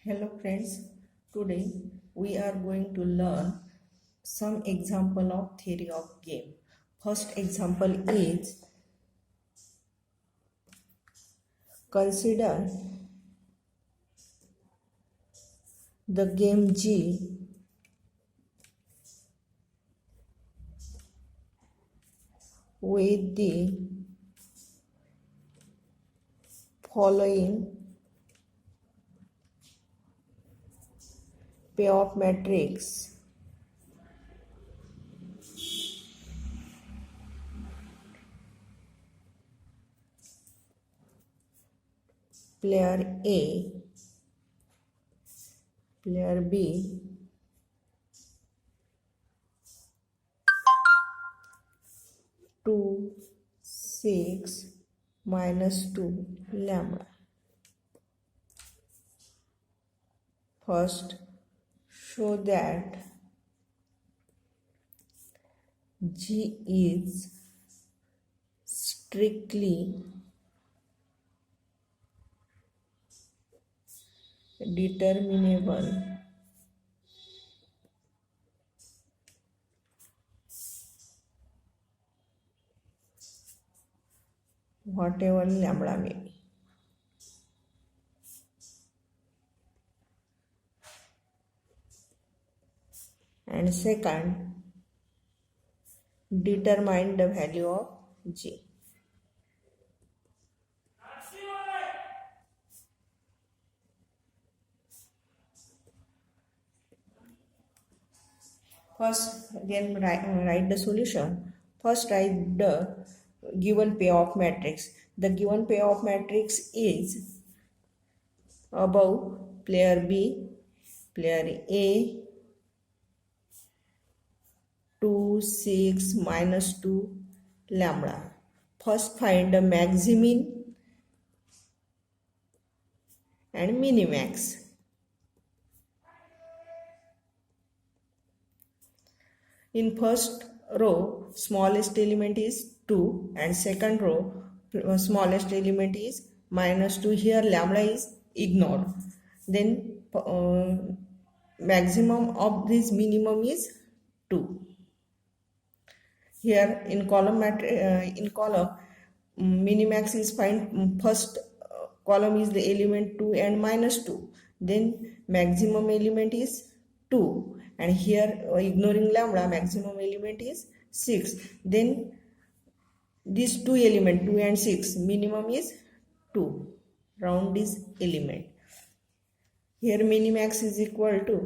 Hello friends, today we are going to learn some example of theory of game. First example is consider the game G with the following payoff matrix. Player A, player B, two, 6, -2 lambda. First, show that G is strictly determinable whatever lambda may be. And second, determine the value of G. First, again write the solution. First, write the given payoff matrix. The given payoff matrix is above player B, player A, 2, 6, -2 lambda. First, find the maximin and minimax. In first row, smallest element is 2 and second row, smallest element is -2. Here lambda is ignored. Then maximum of this minimum is 2. Here in column minimax is find first column is the element 2 and -2. Then maximum element is 2. And here ignoring lambda, maximum element is 6. Then these two element 2 and 6, minimum is 2. Round is element. Here minimax is equal to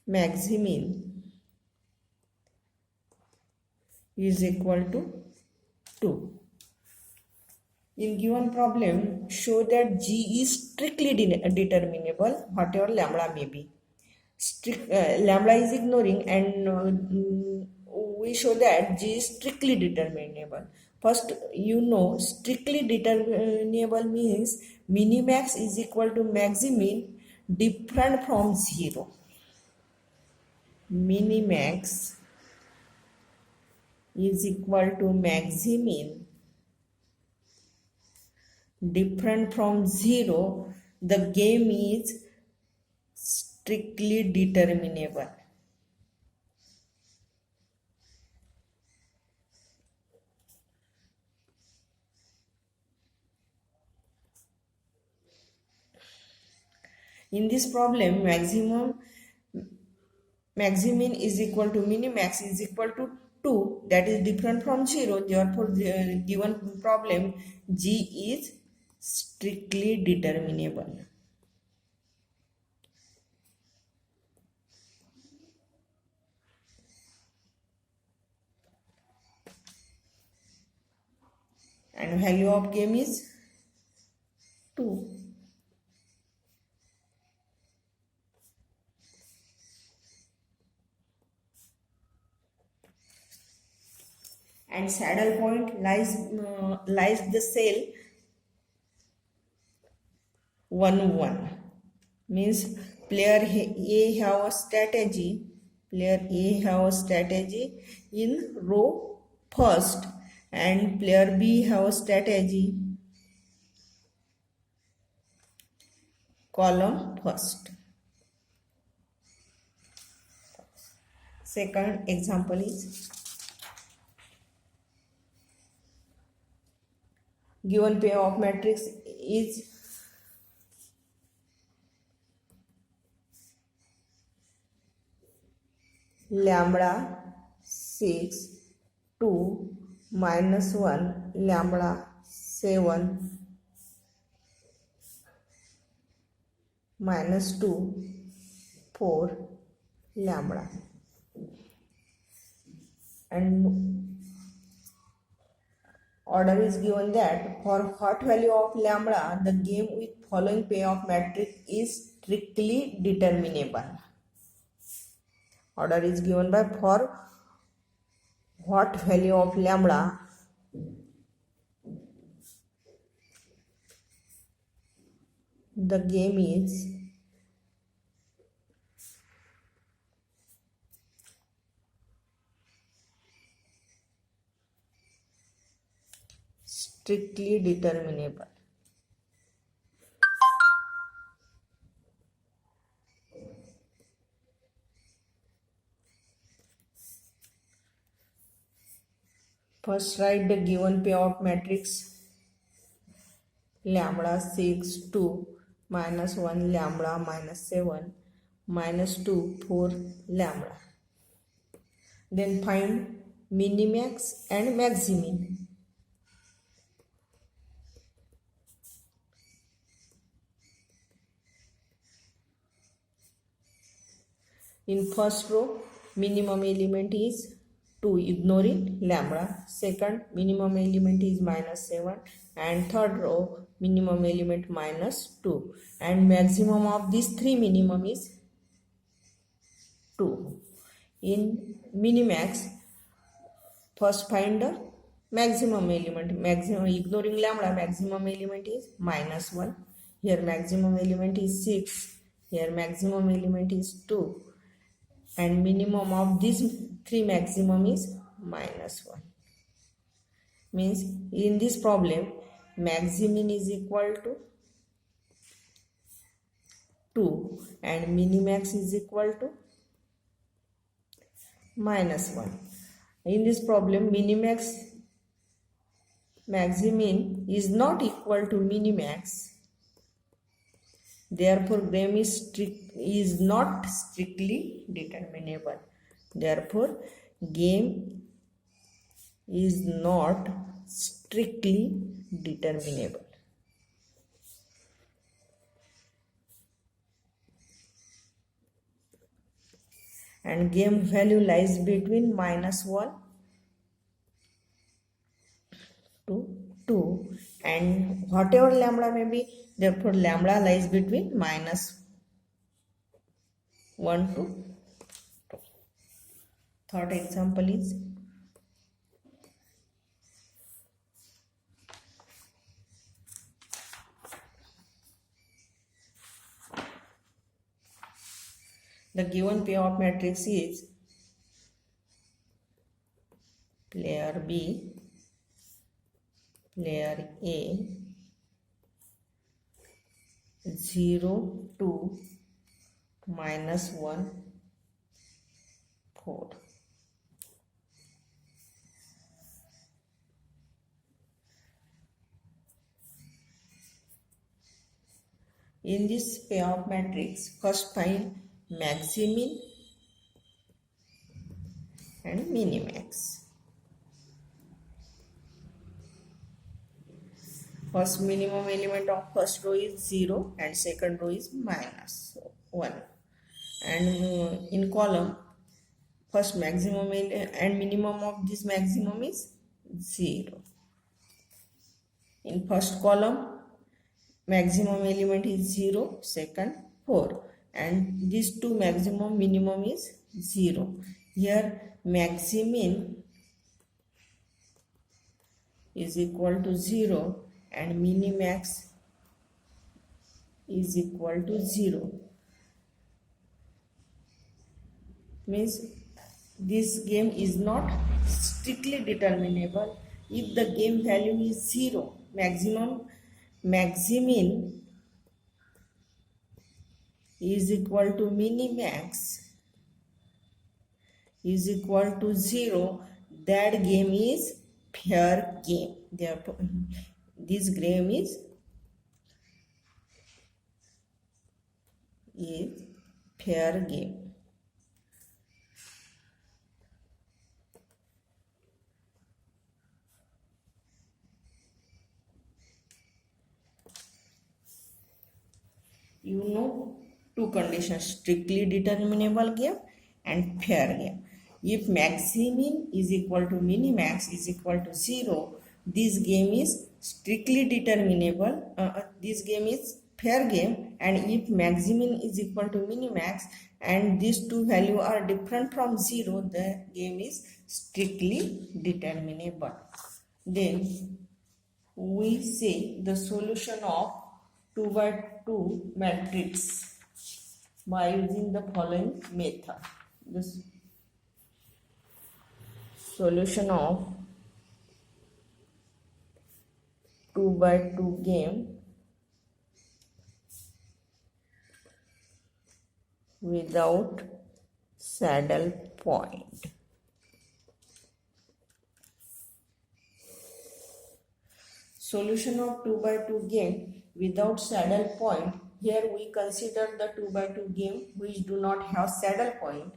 maximin is equal to 2. In given problem, show that G is strictly determinable whatever lambda may be. Lambda is ignoring and we show that G is strictly determinable. First, strictly determinable means minimax is equal to maximin different from 0. Minimax is equal to maximin different from 0. The game is strictly determinable. In this problem, maximin is equal to minimax is equal to 2, that is different from 0. Therefore, the given problem G is strictly determinable. And value of game is 2. And saddle point lies the cell 1, 1. Means player A have a strategy. Player A have a strategy in row first, and player B have a strategy column first. Second example is given pair of matrix is lambda 6 2 minus 1 lambda 7 minus 2 4 lambda, and order is given that for what value of lambda the game with following pair of matrix is strictly determinable. Order is given by for what value of lambda the game is strictly determinable. First write the given pair of matrix lambda 6 2 minus 1 lambda minus 7 minus 2 4 lambda. Then find minimax and maximin. In first row, minimum element is 2, ignoring lambda. Second, minimum element is minus 7. And third row, minimum element minus 2. And maximum of these three minimum is 2. In minimax, first find the maximum element. Maximum, ignoring lambda, maximum element is minus 1. Here maximum element is 6. Here maximum element is 2. And minimum of these three maximum is minus 1. Means in this problem maximin is equal to 2 and minimax is equal to minus 1. In this problem maximin is not equal to minimax. Therefore, game is not strictly determinable. Therefore, game is not strictly determinable. And game value lies between minus 1 to 2, and whatever lambda may be, therefore lambda lies between minus 1 to 2. Third example is the given pair of matrix is player B, player A, 0 2 minus 1 4. In this pair of matrix, first find maximin and minimax. First minimum element of first row is 0 and second row is minus 1. And in column, first maximum and minimum of this maximum is 0. In first column, maximum element is 0, second 4. And these two maximum minimum is 0. Here maximin is equal to 0 and minimax is equal to 0. Means this game is not strictly determinable. If the game value is 0, maximin is equal to minimax is equal to 0, that game is fair game. Therefore, this game is fair game. You know two conditions, strictly determinable game and fair game. If maximin is equal to minimax is equal to 0, this game is strictly determinable, this game is fair game, and if maximin is equal to minimax and these two values are different from 0, the game is strictly determinable. Then we say the solution of 2 by 2 matrix by using the following method. The solution of 2 by 2 game without saddle point. Solution of 2 by 2 game without saddle point. Here we consider the 2 by 2 game which do not have saddle point.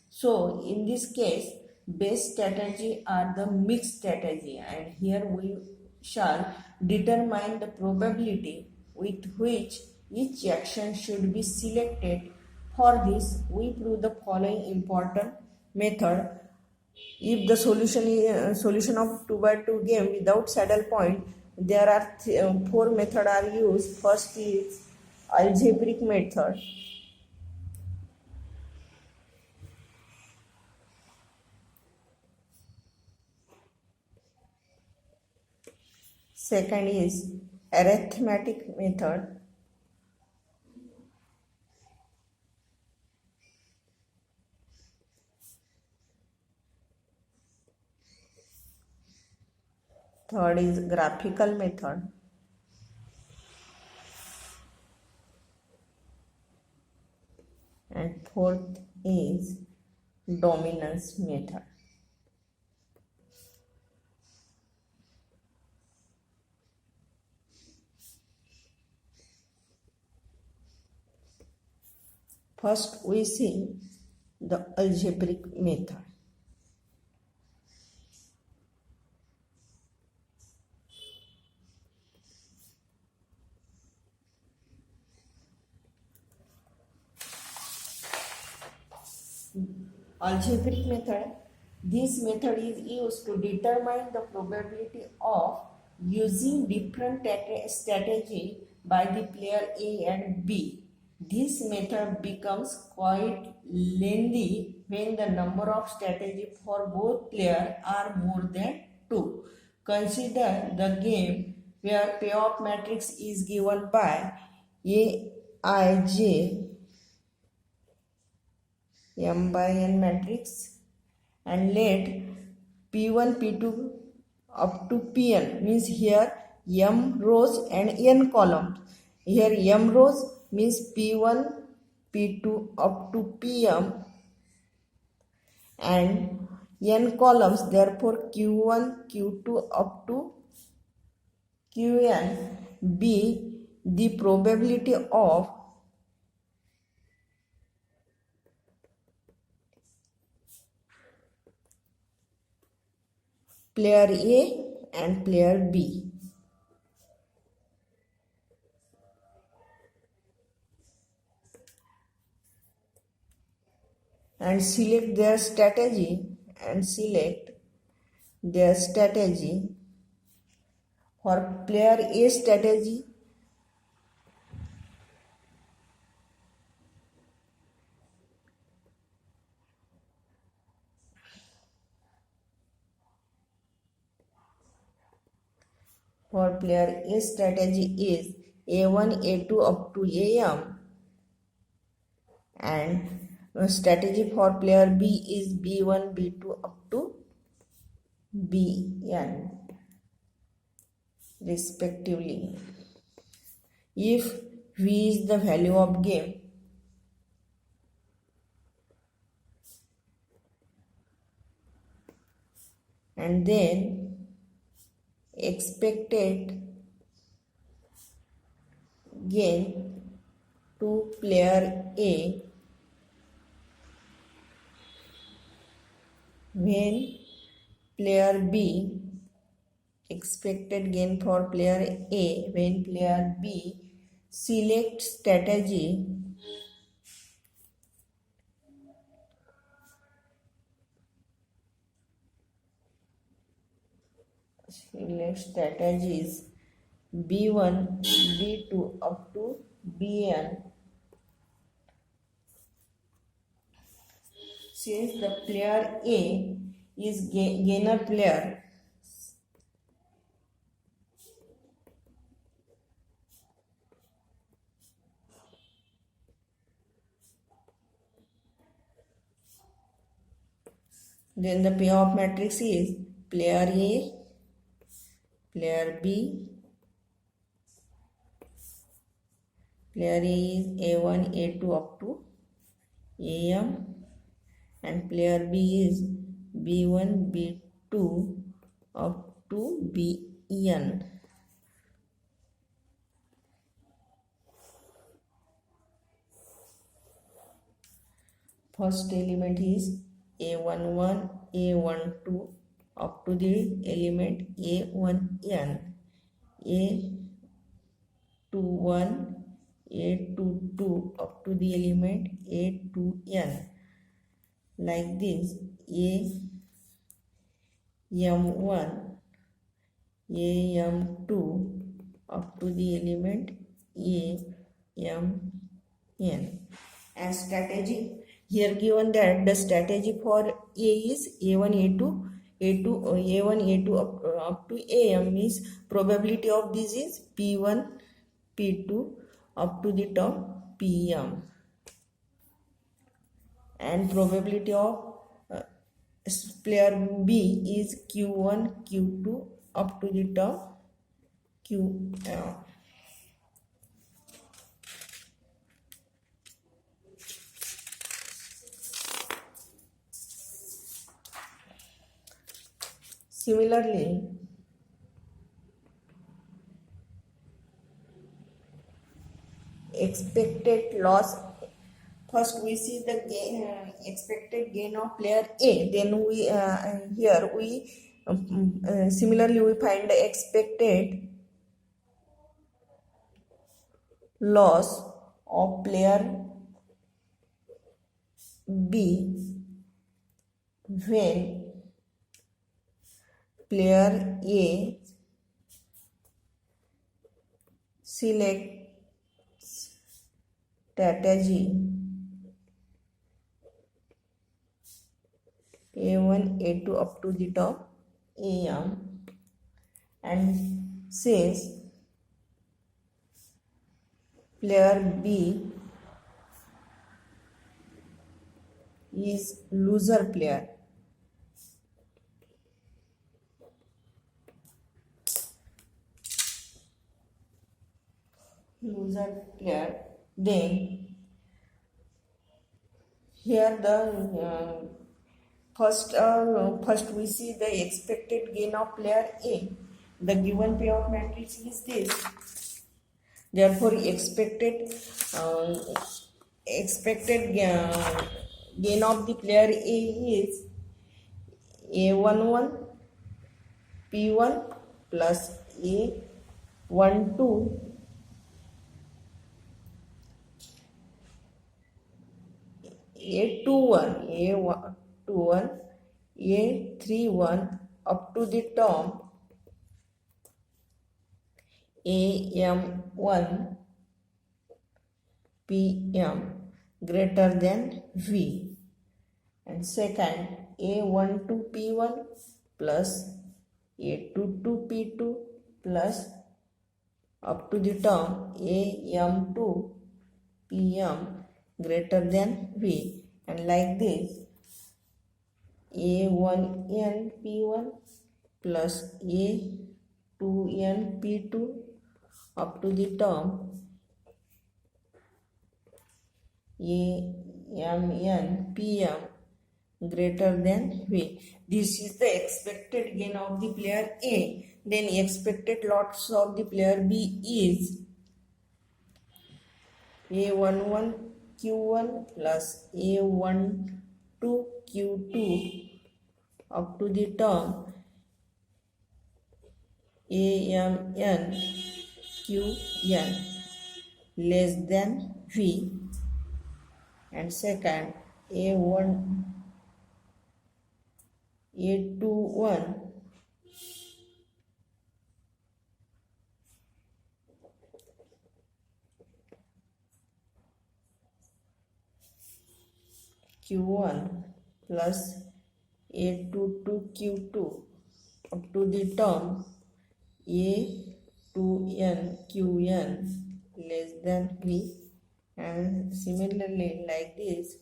So in this case, best strategy are the mixed strategy, and here we shall determine the probability with which each action should be selected. For this, we prove the following important method. If the solution of 2 by 2 game without saddle point, there are 4 methods are used. First is algebraic method. Second is arithmetic method. Third is graphical method. And fourth is dominance method. First we see the algebraic method. Algebraic method. This method is used to determine the probability of using different strategy by the player A and B. This method becomes quite lengthy when the number of strategies for both players are more than 2. Consider the game where payoff matrix is given by Aij M by n matrix, and let P1 P2 up to Pn means here m rows and n columns. Here m rows means P1 P2 up to Pm, and n columns, therefore Q1 Q2 up to Qn be the probability of player A and player B. And select their strategy for player A strategy. For player A strategy is A1, A2 up to AM, and strategy for player B is B1, B2 up to Bn respectively. If V is the value of game, and then expected gain to player A when player B, expected gain for player A when player B select strategy strategies B1, B2 up to Bn, since the player A is gainer player, then the payoff matrix is player A, player B, player A is A1, A2 up to AM, and player B is B1, B2 up to Bn. First element is A11, A12 up to the element A1n, A21, A22 up to the element A2n. Like this, AM1, AM2 up to the element AMN. And strategy, here given that the strategy for A is A1, A2, A1, A2 up to AM is probability of this is P1, P2 up to the term PM, and probability of player B is Q1, Q2 up to the term QM. Similarly, expected loss, first we see the expected gain of player A, then we here we similarly we find the expected loss of player B when player A select strategy A1, A2 up to the top AM, and says player B is loser player. Then here the first we see the expected gain of player A. The given payoff matrix is this. Therefore, expected gain of the player A is A11 P1 plus A12 A21 A31 up to the term AM1 PM greater than V, and second A12 P1 plus A22 P2 plus up to the term AM2 PM greater than V, and like this A1n P1 plus A2n P2 up to the term AMN PM greater than V. This is the expected gain of the player A. Then expected loss of the player B is A11 Q1 plus A12 Q2 up to the term AMN QN less than V, and second A21 Q1 plus A22 Q2 up to the term A2N QN less than V, and similarly like this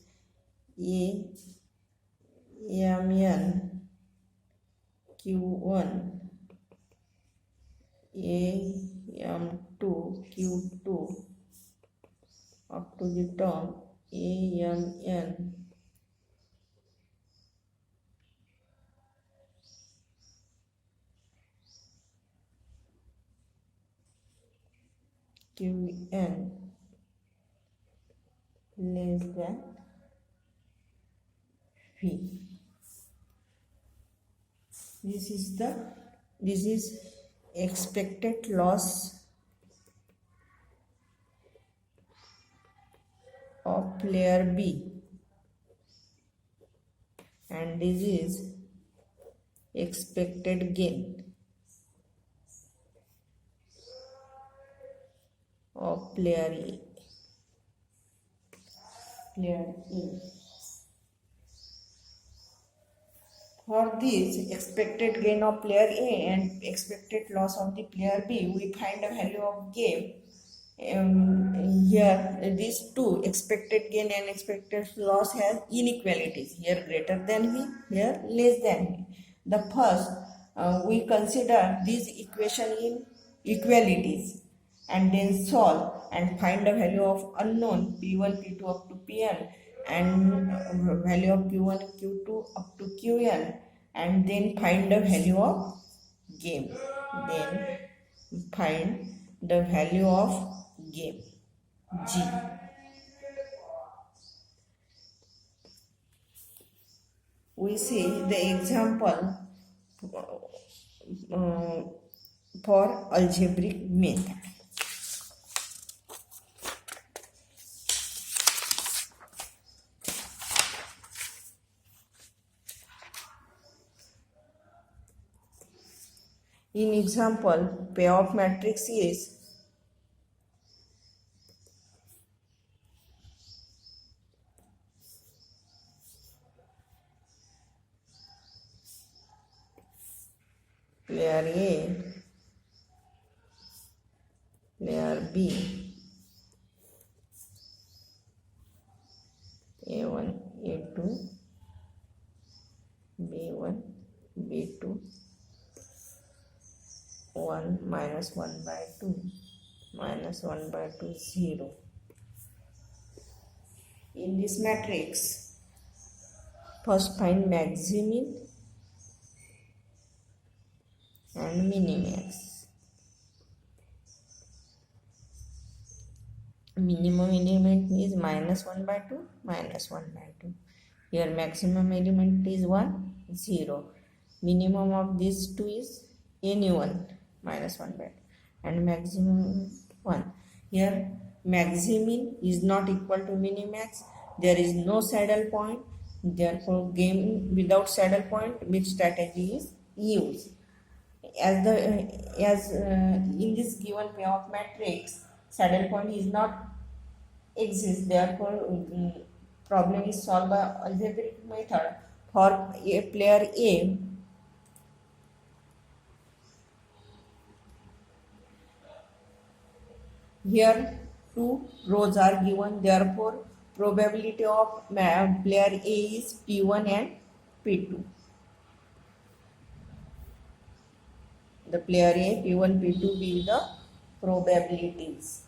AMN Q1 AM2 Q2 up to the term AMN QN less than V. This is expected loss of player B, and this is expected gain of player A. For this expected gain of player A and expected loss of the player B, we find a value of gain. Here these two, expected gain and expected loss, have inequalities. Here greater than V, here less than V. The first, we consider this equation in equalities and then solve and find the value of unknown P1, P2 up to Pn, and value of Q1, Q2 up to Qn, and then find the value of gain. Then find the value of gain G. We see the example for algebraic method. In example, payoff matrix is player A, player B, A1, A2, B1, B2, 1 minus 1 by 2 minus 1 by 2 0. In this matrix, first find maximin and minimax. Minimum element is minus 1 by 2 minus 1 by 2. Here maximum element is 1 0. Minimum of these two is any one minus 1 by 2 and maximum 1. Here maximin is not equal to minimax. There is no saddle point. Therefore game without saddle point, which strategy is used? As in this given payoff matrix, saddle point is not exist. Therefore problem is solved by algebraic method. For a player A, here two rows are given, therefore probability of player A is P1 and P2. The player A, P1, P2 be the probabilities.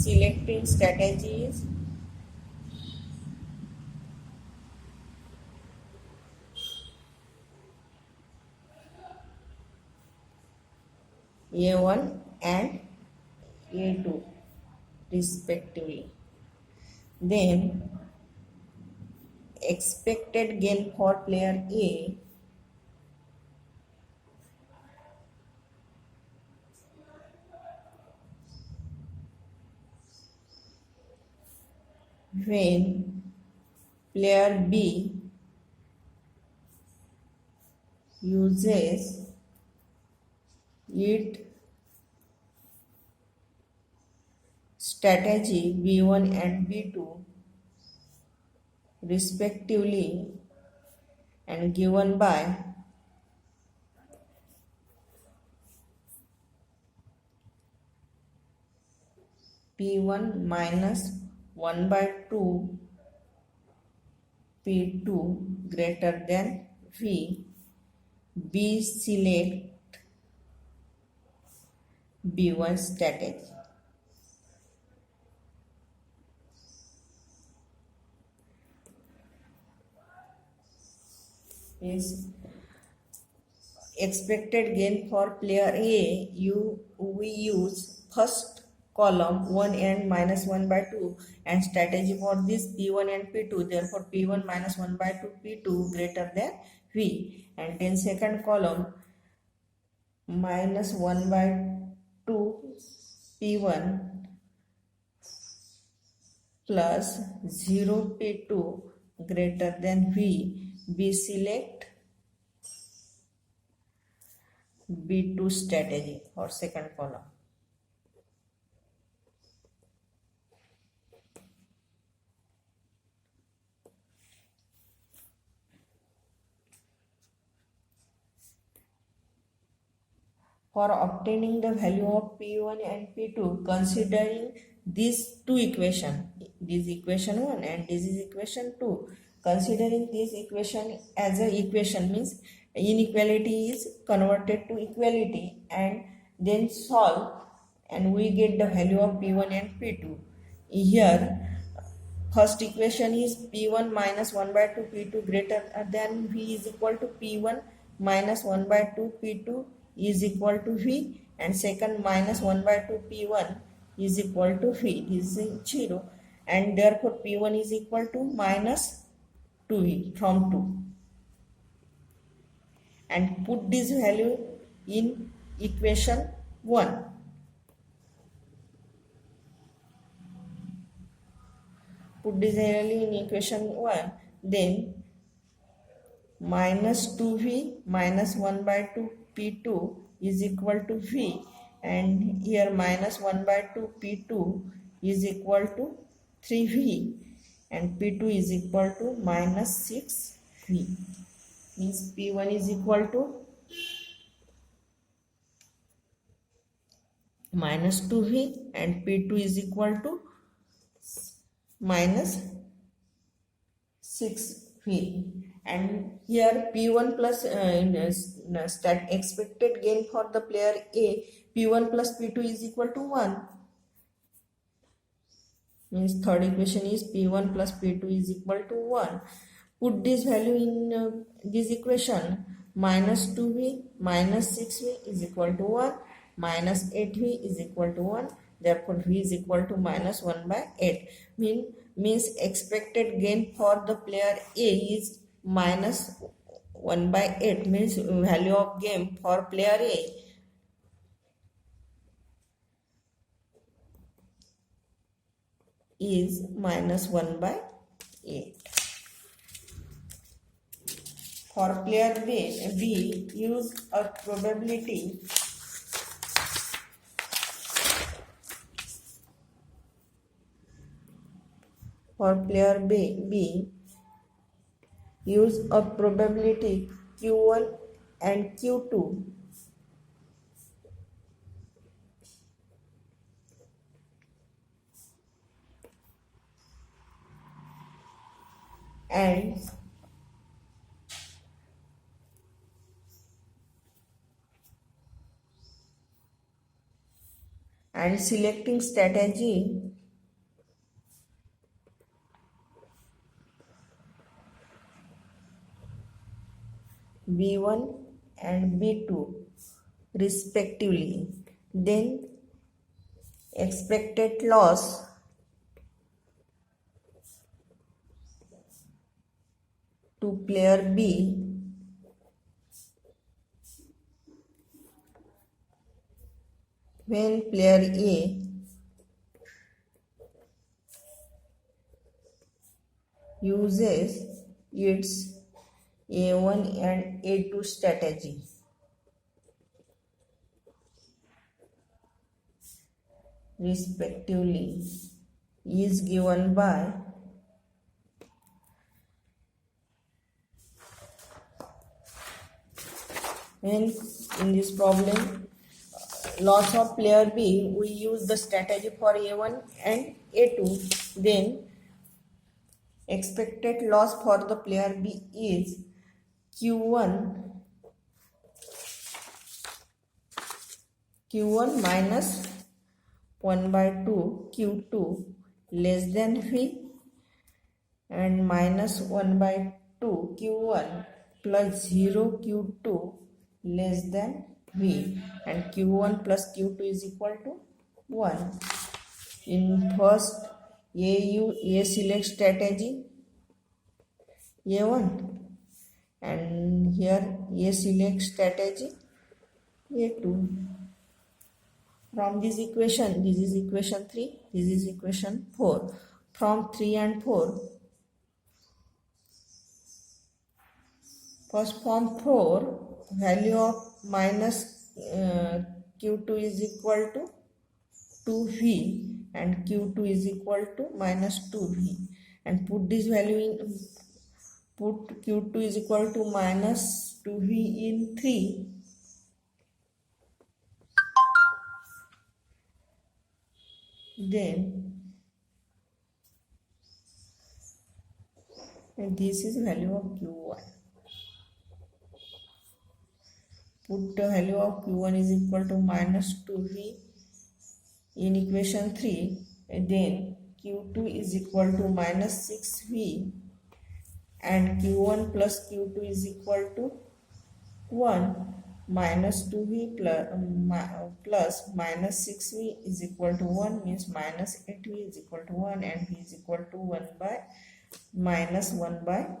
selecting strategies A1 and A2 respectively. Then expected gain for player A when player B uses it strategy B1 and B2 respectively and given by P1 minus 1 by 2 P2 greater than V. B select B1 strategy. Is expected gain for player A, we use first column 1 and minus 1 by 2 and strategy for this P1 and P2, therefore P1 minus 1 by 2 P2 greater than V, and then second column minus 1 by 2 P1 plus 0 P2 greater than V. B select B2 strategy for second column. For obtaining the value of P1 and P2, considering these two equations, this equation 1 and this is equation 2, considering this equation as a equation means inequality is converted to equality and then solve and we get the value of P1 and P2. Here first equation is P1 minus 1 by 2 P2 greater than V is equal to P1 minus 1 by 2 P2 is equal to V, and second minus 1 by 2 P1 is equal to V. This is 0 and therefore P1 is equal to minus 2V from 2, and put this value in equation 1. Put this value in equation 1, then minus 2V minus 1 by 2 P2 is equal to V, and here minus 1 by 2 P2 is equal to 3V, and P2 is equal to minus 6V. Means P1 is equal to minus 2V and P2 is equal to minus 6V. And here P1 plus expected gain for the player A, P1 plus P2 is equal to 1. Means third equation is P1 plus P2 is equal to 1. Put this value in this equation. Minus 2V minus 6V is equal to 1. Minus 8V is equal to 1. Therefore V is equal to minus 1 by 8. Means expected gain for the player A is minus 1 by 8. Means value of gain for player A is minus 1 by 8. For player B, use a probability for player B, use a probability Q1 and Q2 and selecting strategy B1 and B2 respectively. Then expected loss to player B when player A uses its A1 and A2 strategy. Respectively is given by when in this problem loss of player B, we use the strategy for A1 and A2. Then expected loss for the player B is Q1 minus 1 by 2 Q2 less than V, and minus 1 by 2 Q1 plus 0 Q2 less than V, and Q1 plus Q2 is equal to 1. In first A select strategy A1, and here A select strategy A2. From this equation, this is equation 3, this is equation 4. From 3 and 4, first from 4, value of minus Q2 is equal to 2V and Q2 is equal to minus 2V, and put this value in, put Q2 is equal to minus 2V in 3. Then this is value of Q1. Put the value of Q1 is equal to minus 2V in equation 3, and then Q2 is equal to minus 6V, and Q1 plus Q2 is equal to 1. Minus 2V plus minus 6V is equal to 1, means minus 8V is equal to 1, and V is equal to 1 by minus 1 by